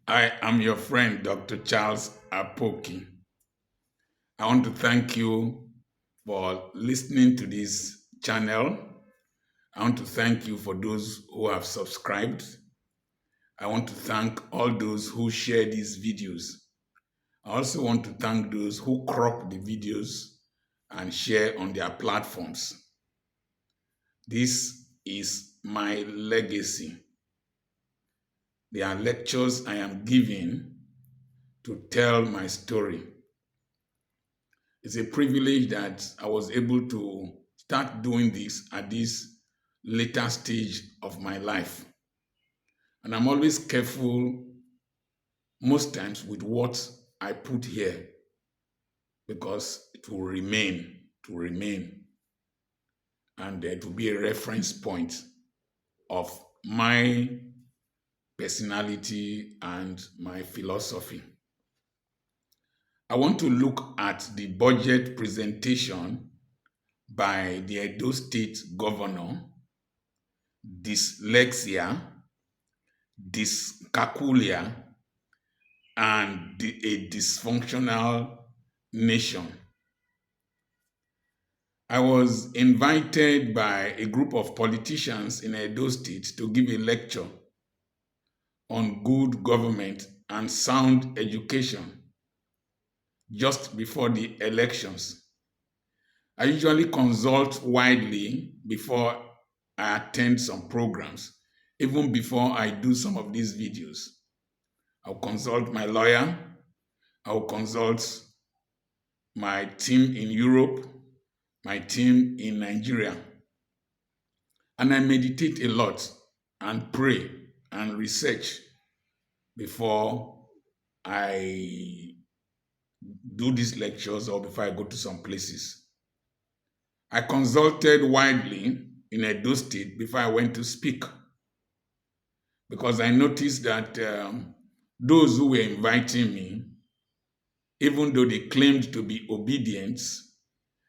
I am your friend, Dr. Charles Apoki. I want to thank you for listening to this channel. I want to thank you for those who have subscribed. I want to thank all those who share these videos. I also want to thank those who crop the videos and share on their platforms. This is my legacy. They are lectures I am giving to tell my story. It's a privilege that I was able to start doing this at this later stage of my life. And I'm always careful most times with what I put here because it will remain, and it will be a reference point of my personality and my philosophy. I want to look at the budget presentation by the Edo State Governor, Dyslexia, Dyscaculia, and a dysfunctional nation. I was invited by a group of politicians in Edo State to give a lecture on good government and sound education just before the elections. I usually consult widely before I attend some programs, even before I do some of these videos. I'll consult my lawyer, I'll consult my team in Europe, my team in Nigeria. And I meditate a lot and pray and research before I do these lectures or before I go to some places. I consulted widely in Edo State before I went to speak because I noticed that those who were inviting me, even though they claimed to be obedient,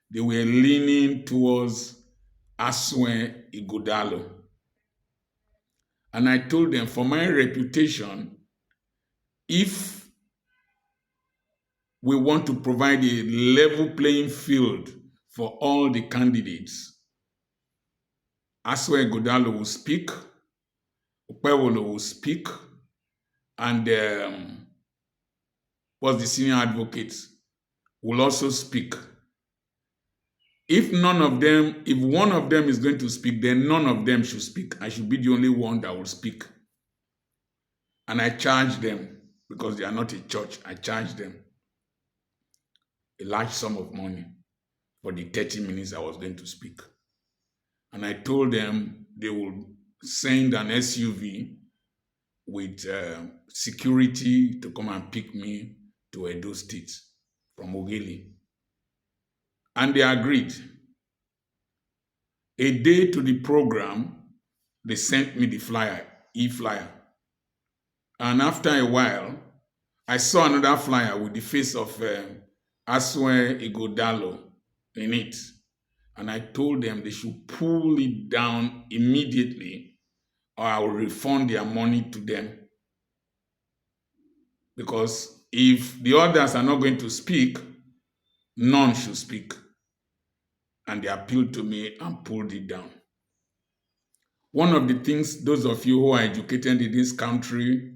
they were leaning towards Aswe Igodalo. And I told them, for my reputation, if we want to provide a level playing field for all the candidates, Aswe Igodalo will speak, Upewolo will speak, and was the senior advocate will also speak. If none of them, if one of them is going to speak, then none of them should speak. I should be the only one that will speak. And I charge them, because they are not a church, I charge them a large sum of money for the 30 minutes I was going to speak. And I told them they would send an SUV with security to come and pick me to Edo State from Ogili. And they agreed. A day to the program, they sent me the flyer, e-flyer. And after a while, I saw another flyer with the face of Aswe Igodalo in it. And I told them they should pull it down immediately or I will refund their money to them. Because if the others are not going to speak, none should speak. And they appealed to me and pulled it down. One of the things those of you who are educated in this country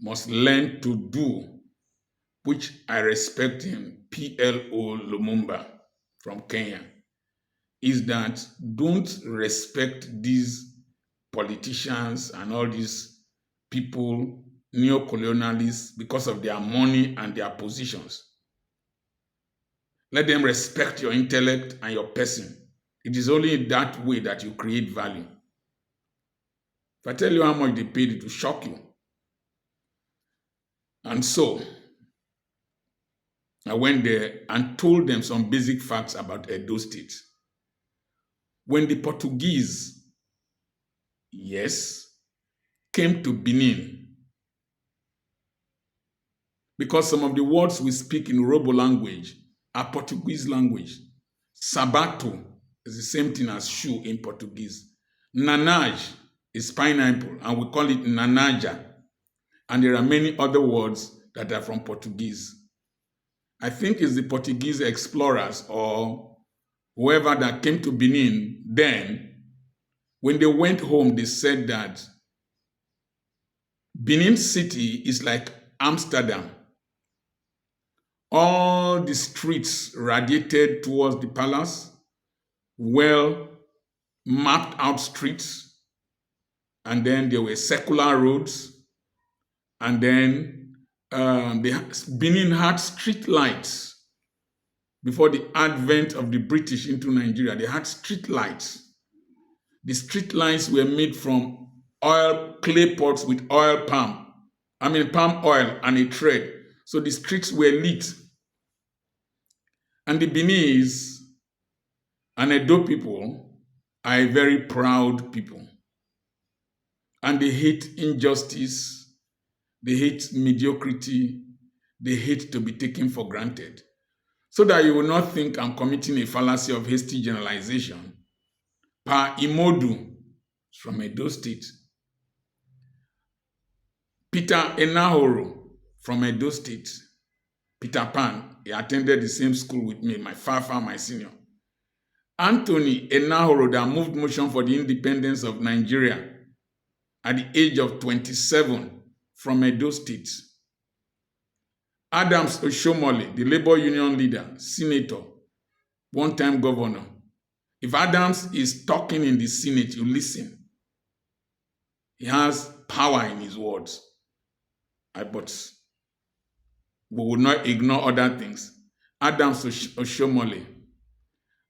must learn to do, which I respect him, PLO Lumumba from Kenya, is that don't respect these politicians and all these people, neo-colonialists, because of their money and their positions. Let them respect your intellect and your person. It is only in that way that you create value. If I tell you how much they paid, it will shock you. And so, I went there and told them some basic facts about Edo State. When the Portuguese, yes, came to Benin, because some of the words we speak in Urhobo language are Portuguese language. Sabato is the same thing as shoe in Portuguese. Nanage is pineapple, and we call it nanaja. And there are many other words that are from Portuguese. I think it's the Portuguese explorers or whoever that came to Benin then. When they went home, they said that Benin City is like Amsterdam. All the streets radiated towards the palace, well mapped out streets, and then there were circular roads, and then Benin had street lights. Before the advent of the British into Nigeria, they had street lights. The street lights were made from clay pots with palm oil and a thread. So the streets were lit. And the Beninese and Edo people are a very proud people. And they hate injustice, they hate mediocrity, they hate to be taken for granted. So that you will not think I'm committing a fallacy of hasty generalization. Pa Imodu from Edo State. Peter Enahoro from Edo State. Peter Pan, he attended the same school with me, my senior. Anthony Enahoro that moved motion for the independence of Nigeria at the age of 27 from Edo State. Adams Oshomole, the labor union leader, senator, one-time governor. If Adams is talking in the Senate, you listen. He has power in his words. But we will not ignore other things. Adams Oshomole.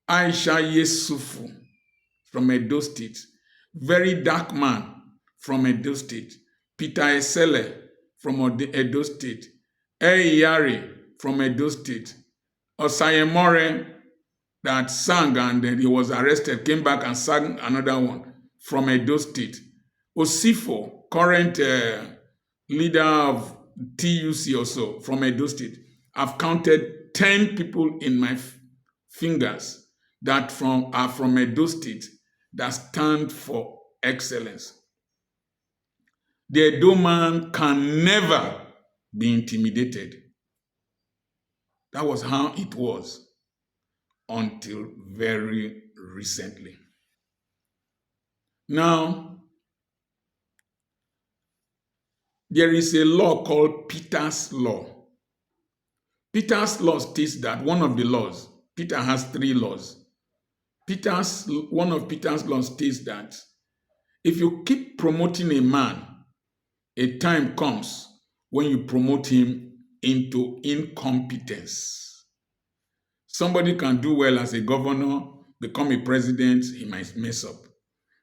Aisha Yesufu from Edo State. Very dark man from Edo State. Peter Esele from Edo State. Eyari from Edo State. Osayemore that sang and then he was arrested, came back and sang another one from Edo State. Osifo, current leader of TUC also from Edo State. I've counted 10 people in my fingers that are from Edo State that stand for excellence. The Edo man can never be intimidated. That was how it was until very recently. Now, there is a law called Peter's Law. Peter's Law states that one of the laws, Peter has 3 laws. One of Peter's laws states that if you keep promoting a man, a time comes when you promote him into incompetence. Somebody can do well as a governor, become a president, he might mess up.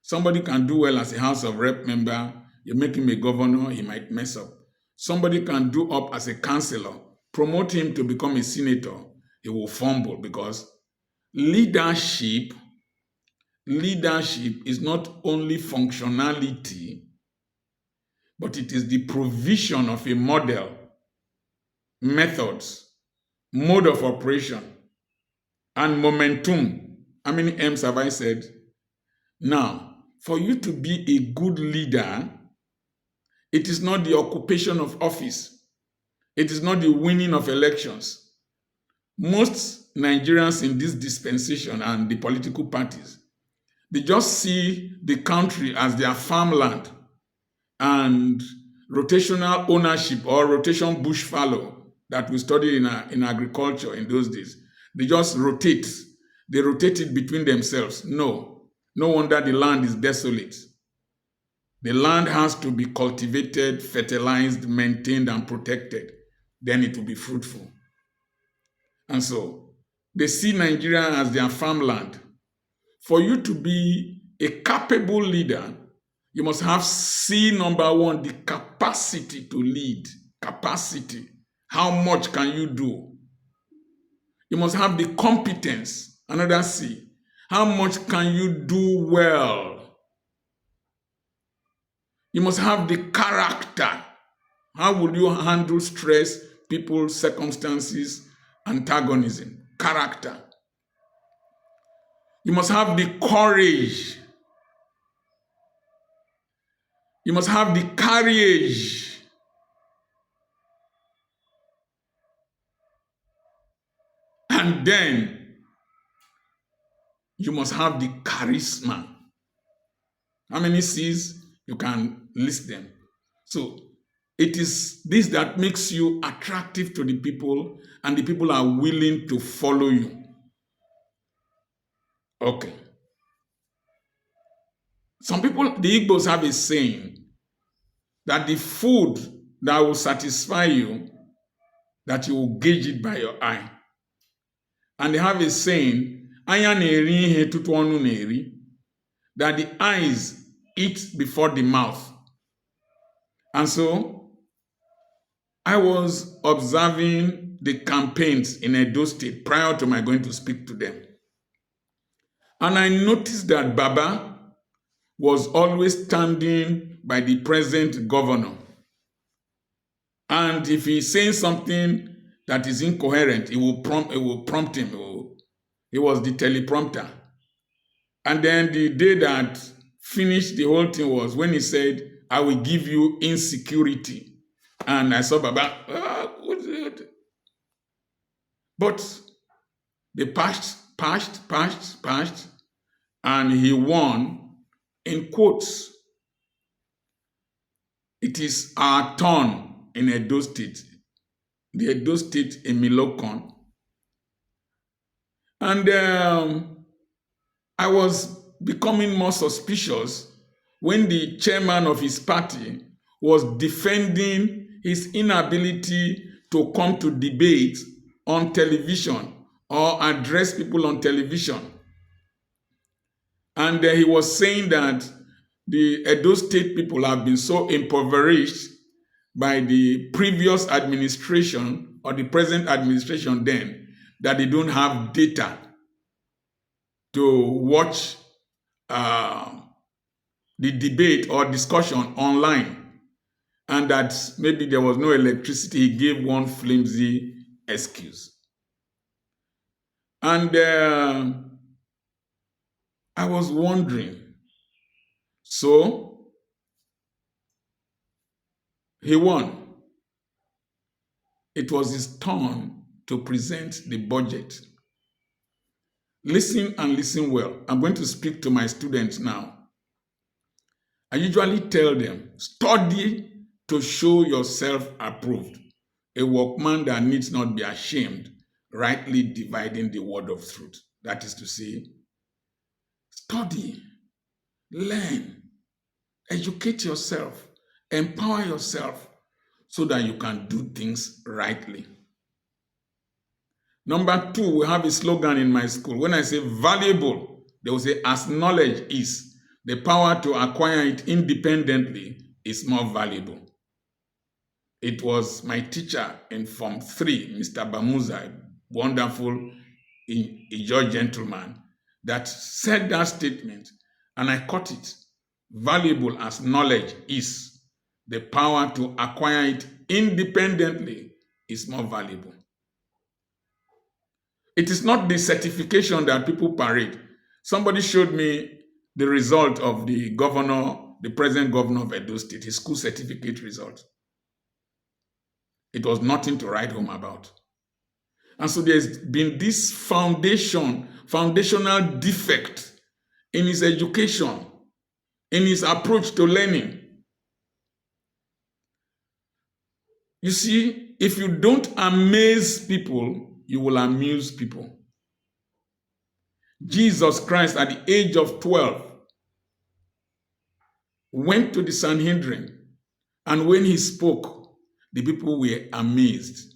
Somebody can do well as a House of Rep member, you make him a governor, he might mess up. Somebody can do up as a councillor, promote him to become a senator, he will fumble because leadership is not only functionality, but it is the provision of a model, methods, mode of operation, and momentum. How many M's have I said? Now, for you to be a good leader, it is not the occupation of office. It is not the winning of elections. Most Nigerians in this dispensation and the political parties, they just see the country as their farmland and rotational ownership or rotation bush fallow that we studied in agriculture in those days. They just rotate. They rotate it between themselves. No wonder the land is desolate. The land has to be cultivated, fertilized, maintained, and protected. Then it will be fruitful. And so, they see Nigeria as their farmland. For you to be a capable leader, you must have number 1, the capacity to lead. Capacity. How much can you do? You must have the competence. Another C. How much can you do well? You must have the character. How will you handle stress, people, circumstances, antagonism? Character. You must have the courage. You must have the courage. And then you must have the charisma. How many C's? You can list them. So it is this that makes you attractive to the people, and the people are willing to follow you. Okay. Some people, the Igbos have a saying that the food that will satisfy you, that you will gauge it by your eye. And they have a saying, anya na-eri ihe tutu ọnụ na-eri, that the eyes eat before the mouth. And so, I was observing the campaigns in Edo State prior to my going to speak to them. And I noticed that Baba was always standing by the present governor. And if he's saying something that is incoherent, it will prompt him. He was the teleprompter. And then the day that finished the whole thing was when he said, I will give you insecurity. And I saw Baba, but they passed, and he won in quotes. It is our turn in Edo State, the Edo State Emilokon. And I was becoming more suspicious when the chairman of his party was defending his inability to come to debate on television or address people on television. And he was saying that the Edo State people have been so impoverished by the previous administration or the present administration then that they don't have data to watch the debate or discussion online, and that maybe there was no electricity. He gave one flimsy excuse. And I was wondering, so he won. It was his turn to present the budget. Listen and listen well. I'm going to speak to my students now. I usually tell them, study to show yourself approved, a workman that needs not be ashamed, rightly dividing the word of truth. That is to say, study, learn, educate yourself, empower yourself so that you can do things rightly. Number 2, we have a slogan in my school. When I say valuable, they will say, as knowledge is, the power to acquire it independently is more valuable. It was my teacher in Form 3, Mr. Bamuza, wonderful Ijaw gentleman, that said that statement, and I caught it. Valuable as knowledge is, the power to acquire it independently is more valuable. It is not the certification that people parade. Somebody showed me the result of the governor, the present governor of Edo State, his school certificate result. It was nothing to write home about. And so there's been this foundational defect in his education, in his approach to learning. You see, if you don't amaze people, you will amuse people. Jesus Christ, at the age of 12, went to the Sanhedrin, and when he spoke, the people were amazed.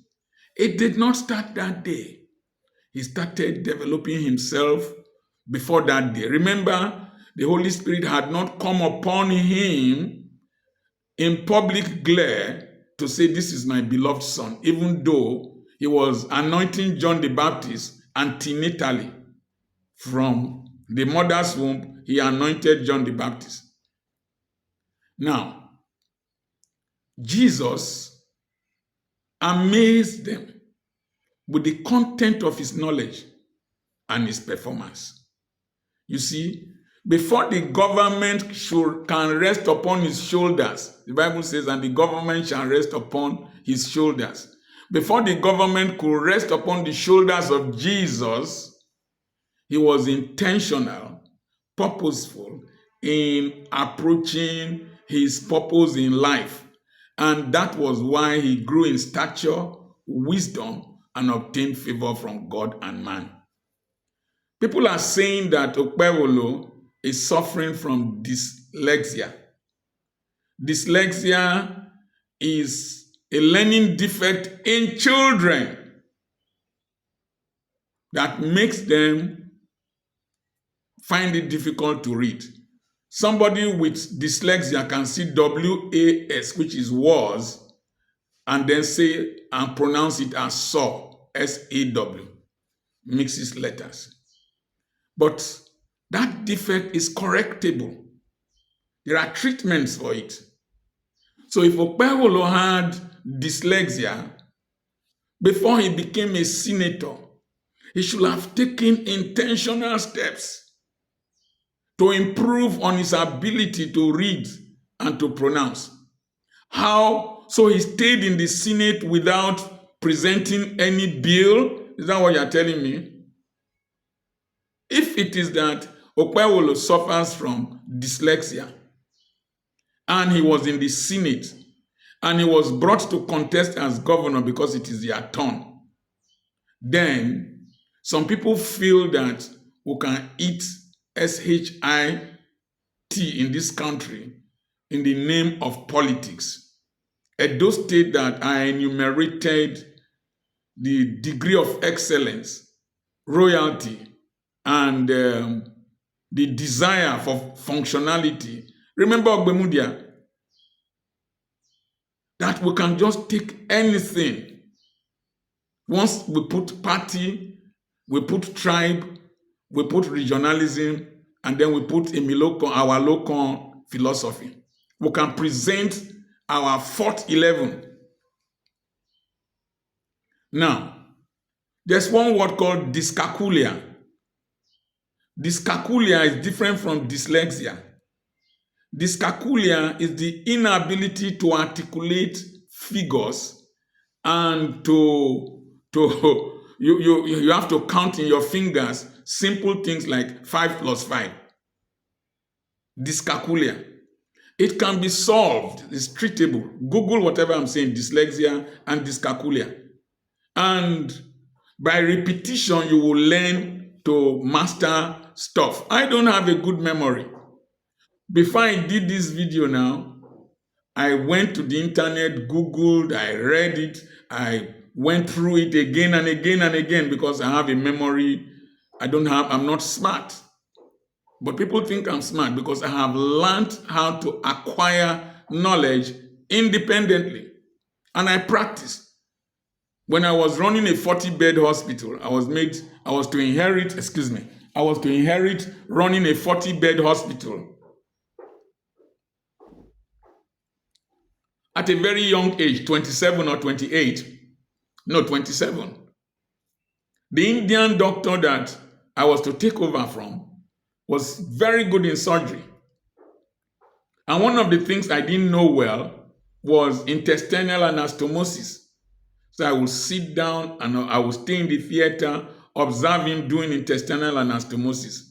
It did not start that day. He started developing himself before that day. Remember, the Holy Spirit had not come upon him in public glare to say, this is my beloved son, even though he was anointing John the Baptist antenatally. From the mother's womb, he anointed John the Baptist. Now, Jesus amazed them with the content of his knowledge and his performance. You see, before the government can rest upon his shoulders, the Bible says, and the government shall rest upon his shoulders. Before the government could rest upon the shoulders of Jesus, he was intentional, purposeful in approaching his purpose in life. And that was why he grew in stature, wisdom, and obtained favor from God and man. People are saying that Okpewolo is suffering from dyslexia. Dyslexia is a learning defect in children that makes them find it difficult to read. Somebody with dyslexia can see WAS, which is was, and then say and pronounce it as saw, SAW, mixes letters. But that defect is correctable. There are treatments for it. So if Okpewolo had dyslexia, before he became a senator, he should have taken intentional steps to improve on his ability to read and to pronounce. How? So he stayed in the Senate without presenting any bill? Is that what you're telling me? If it is that Okpewolo suffers from dyslexia and he was in the Senate and he was brought to contest as governor because it is their turn, then some people feel that we can eat SHIT in this country in the name of politics. Edo State that I enumerated the degree of excellence, royalty, and the desire for functionality. Remember Ogbemudia, that we can just take anything. Once we put party, we put tribe, we put regionalism, and then we put our local philosophy. We can present our fourth 11. Now, there's one word called Dyscaculia. Dyscaculia is different from dyslexia. Dyscaculia is the inability to articulate figures and you have to count in your fingers simple things like 5 plus 5. Dyscaculia. It can be solved. It's treatable. Google whatever I'm saying, dyslexia and dyscaculia. And by repetition, you will learn to master stuff. I don't have a good memory. Before I did this video now, I went to the internet, Googled, I read it, I went through it again and again and again because I have a memory. I'm not smart. But people think I'm smart because I have learned how to acquire knowledge independently. And I practice. When I was running a 40-bed hospital, I was to inherit running a 40-bed hospital at a very young age, 27 or 28. No, 27. The Indian doctor that I was to take over from was very good in surgery. And one of the things I didn't know well was intestinal anastomosis. So I would sit down and I would stay in the theater, observe him doing intestinal anastomosis.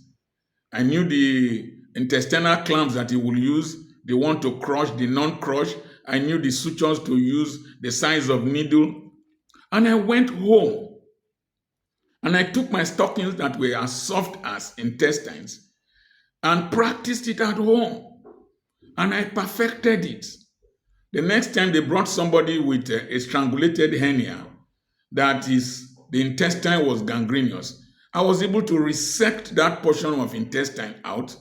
I knew the intestinal clamps that he would use, the one to crush, the non-crush. I knew the sutures to use, the size of needle. And I went home. And I took my stockings that were as soft as intestines and practiced it at home. And I perfected it. The next time they brought somebody with a strangulated hernia, that is, the intestine was gangrenous, I was able to resect that portion of intestine out,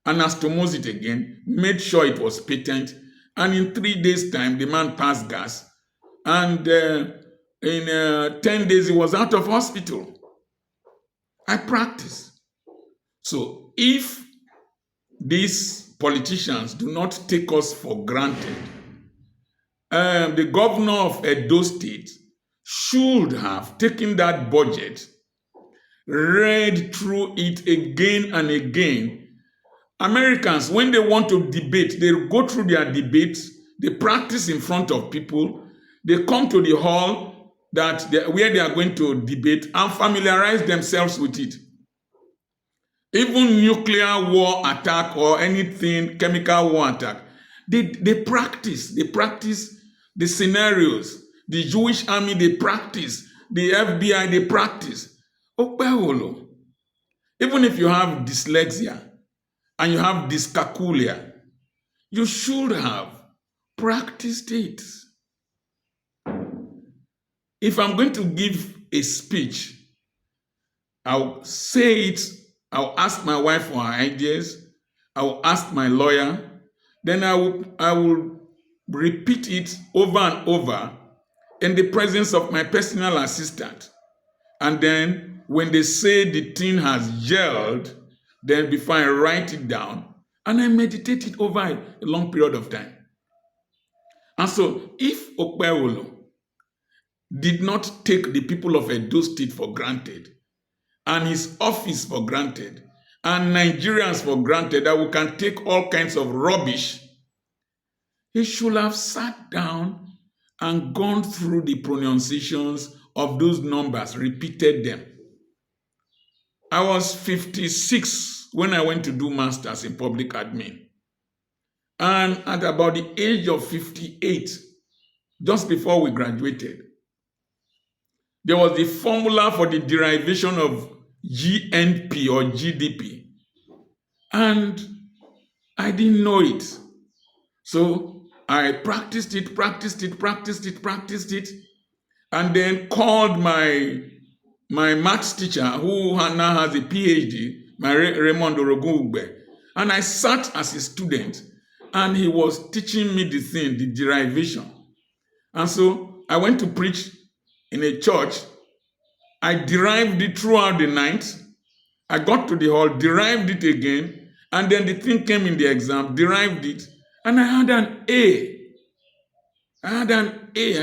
anastomose it again, made sure it was patent, and in 3 days' time, the man passed gas, and in 10 days, he was out of hospital. I practice. So if these politicians do not take us for granted, the governor of Edo State should have taken that budget, read through it again and again. Americans, when they want to debate, they go through their debates, they practice in front of people, they come to the hall, where they are going to debate and familiarize themselves with it. Even nuclear war attack or anything, chemical war attack, they practice the scenarios. The Jewish army, they practice. The FBI, they practice. Even if you have dyslexia and you have dyscaculia, you should have practiced it. If I'm going to give a speech, I'll say it, I'll ask my wife for her ideas, I'll ask my lawyer, then I will repeat it over and over in the presence of my personal assistant. And then when they say the thing has gelled, then before I write it down, and I meditate it over a long period of time. And so if Okpewolo did not take the people of Edo State for granted, and his office for granted, and Nigerians for granted, that we can take all kinds of rubbish, he should have sat down and gone through the pronunciations of those numbers, repeated them. I was 56 when I went to do masters in public admin. And at about the age of 58, just before we graduated, there was the formula for the derivation of GNP or GDP. And I didn't know it. So I practiced it, and then called my maths teacher, who now has a PhD, my Raymond Orogungbe, and I sat as a student, and he was teaching me the derivation. And so I went to preach in a church. I derived it throughout the night. I got to the hall, derived it again, and then the thing came in the exam, derived it, and I had an A. I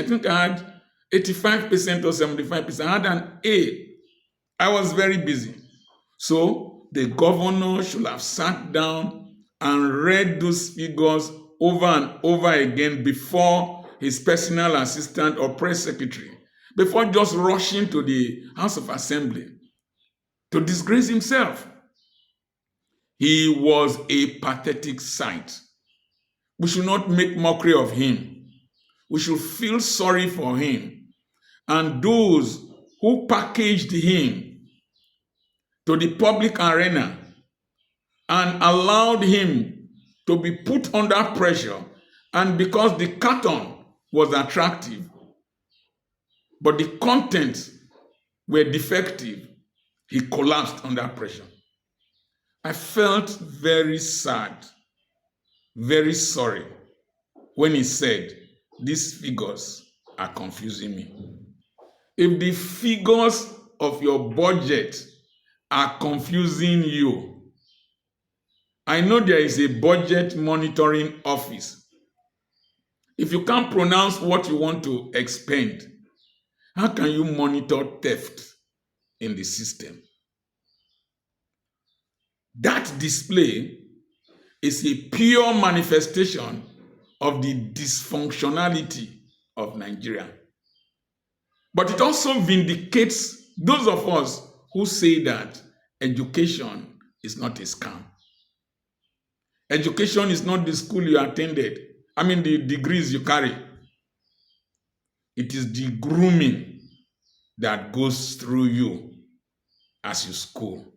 think I had 85% or 75%. I had an A. I was very busy. So the governor should have sat down and read those figures over and over again before his personal assistant or press secretary, before just rushing to the House of Assembly to disgrace himself. He was a pathetic sight. We should not make mockery of him. We should feel sorry for him. And those who packaged him to the public arena and allowed him to be put under pressure, and because the carton was attractive, but the contents were defective, he collapsed under pressure. I felt very sad, very sorry when he said, "These figures are confusing me." If the figures of your budget are confusing you, I know there is a budget monitoring office. If you can't pronounce what you want to expend, how can you monitor theft in the system? That display is a pure manifestation of the dysfunctionality of Nigeria. But it also vindicates those of us who say that education is not a scam. Education is not the school you attended. The degrees you carry. It is the grooming that goes through you as you school.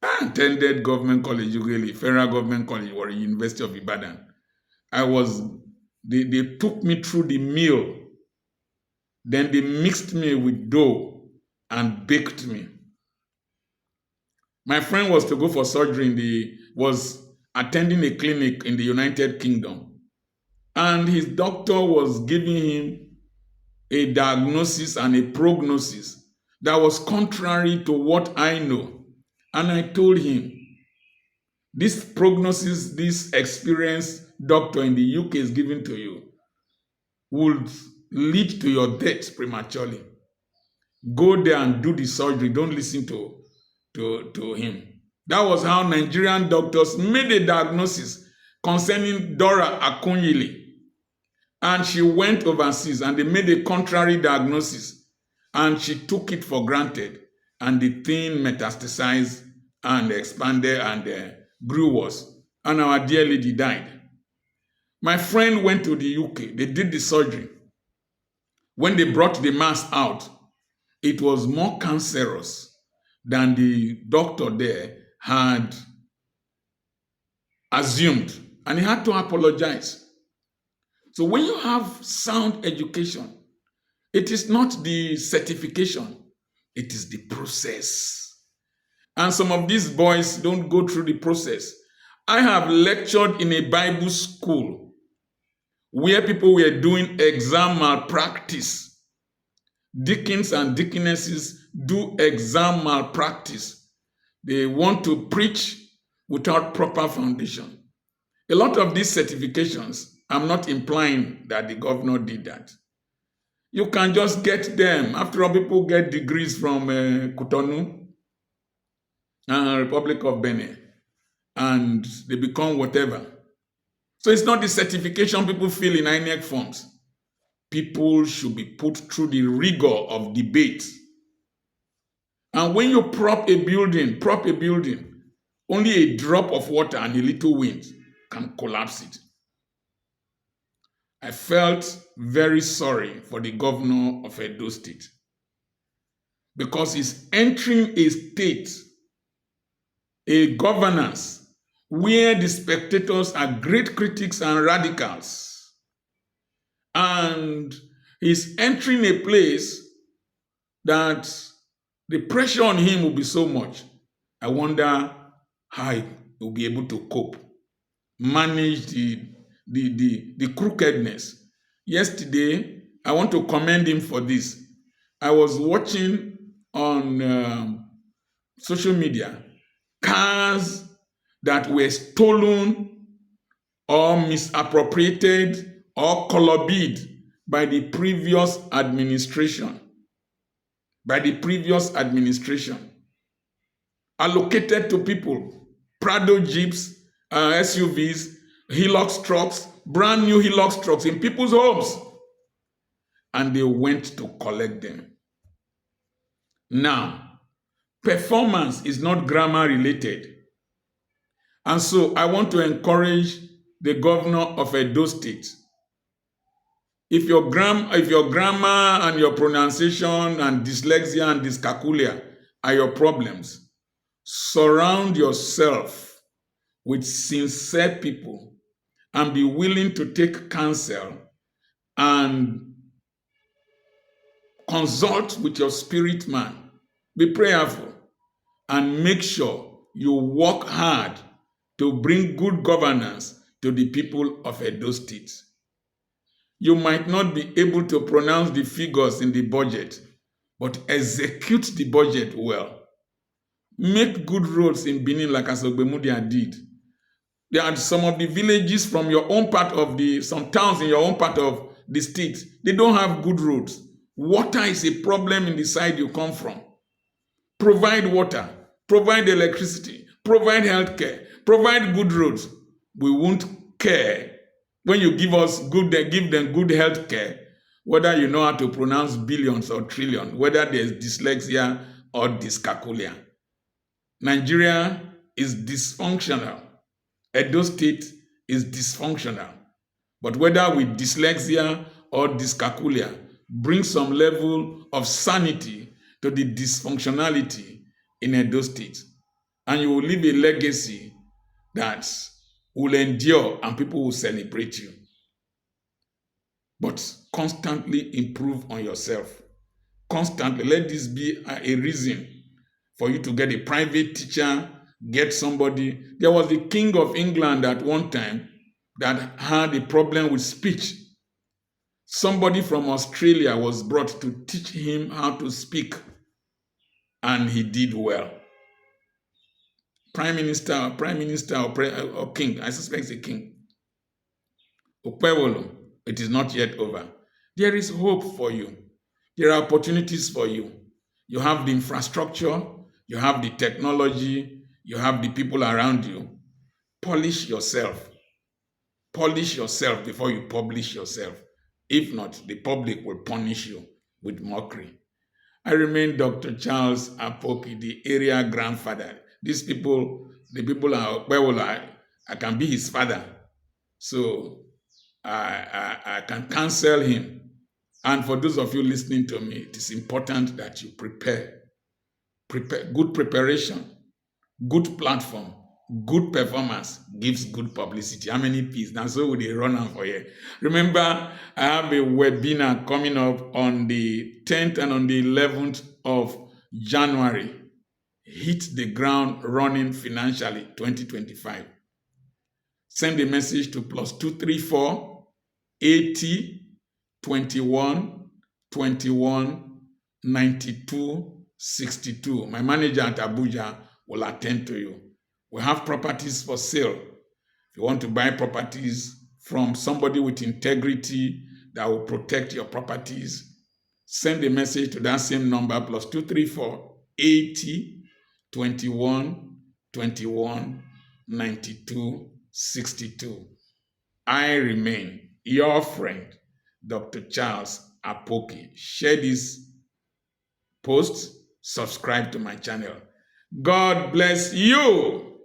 I attended government college, really, federal government college or University of Ibadan. They took me through the meal. Then they mixed me with dough and baked me. My friend was to go for surgery was attending a clinic in the United Kingdom. And his doctor was giving him a diagnosis and a prognosis that was contrary to what I know. And I told him, this prognosis, this experienced doctor in the UK is giving to you would lead to your death prematurely. Go there and do the surgery. Don't listen to him. That was how Nigerian doctors made a diagnosis concerning Dora Akunyili. And she went overseas and they made a contrary diagnosis and she took it for granted and the thing metastasized and expanded and grew worse. And our dear lady died. My friend went to the UK. They did the surgery. When they brought the mass out, it was more cancerous than the doctor there had assumed. And he had to apologize. So when you have sound education, it is not the certification, it is the process. And some of these boys don't go through the process. I have lectured in a Bible school where people were doing exam malpractice. Deacons and deaconesses do exam malpractice. They want to preach without proper foundation. A lot of these certifications, I'm not implying that the governor did that. You can just get them. After all, people get degrees from Cotonou and Republic of Benin, and they become whatever. So it's not the certification people fill in INEC forms. People should be put through the rigor of debate. And when you prop a building, only a drop of water and a little wind can collapse it. I felt very sorry for the governor of Edo State because he's entering a state, a governance, where the spectators are great critics and radicals. And he's entering a place that the pressure on him will be so much. I wonder how he will be able to cope, manage the crookedness. Yesterday, I want to commend him for this. I was watching on social media cars that were stolen or misappropriated or colored by the previous administration. Allocated to people, Prado Jeeps, SUVs, Hilux trucks, brand new Hilux trucks in people's homes. And they went to collect them. Now, performance is not grammar related. And so I want to encourage the governor of Edo State. If your grammar and your pronunciation and dyslexia and dyscaculia are your problems, surround yourself with sincere people and be willing to take counsel and consult with your spirit man. Be prayerful and make sure you work hard to bring good governance to the people of Edo State. You might not be able to pronounce the figures in the budget, but execute the budget well. Make good roads in Benin like Asogbemudia did. There are some of the villages from your own part of some towns in your own part of the state, they don't have good roads. Water is a problem in the side you come from. Provide water, provide electricity, provide healthcare, provide good roads. We won't care when you give them good healthcare, whether you know how to pronounce billions or trillions, whether there's dyslexia or dyscaculia. Nigeria is dysfunctional. Edo State is dysfunctional. But whether with dyslexia or dyscaculia, bring some level of sanity to the dysfunctionality in Edo State. And you will leave a legacy that will endure and people will celebrate you. But constantly improve on yourself. Constantly. Let this be a reason for you to get a private teacher, get somebody. There was the King of England at one time that had a problem with speech. Somebody from Australia was brought to teach him how to speak, and he did well. Prime Minister or King, I suspect it's a king. Opewolo, it is not yet over. There is hope for you. There are opportunities for you. You have the infrastructure, you have the technology, you have the people around you. Polish yourself. Polish yourself before you publish yourself. If not, the public will punish you with mockery. I remain Dr. Charles Apoki, the area grandfather. These people, the people are, well, I can be his father. So I can counsel him. And for those of you listening to me, it is important that you prepare good preparation, good platform, good performance gives good publicity. How many P's? Now, so we run on for you. Remember, I have a webinar coming up on the 10th and on the 11th of January. Hit the ground running financially 2025. Send a message to +234 80 21 21 92 62. My manager at Abuja will attend to you. We have properties for sale. If you want to buy properties from somebody with integrity that will protect your properties, send a message to that same number +234 80 21 21 92 62. I remain your friend, Dr. Charles Apoki. Share this post, subscribe to my channel. God bless you.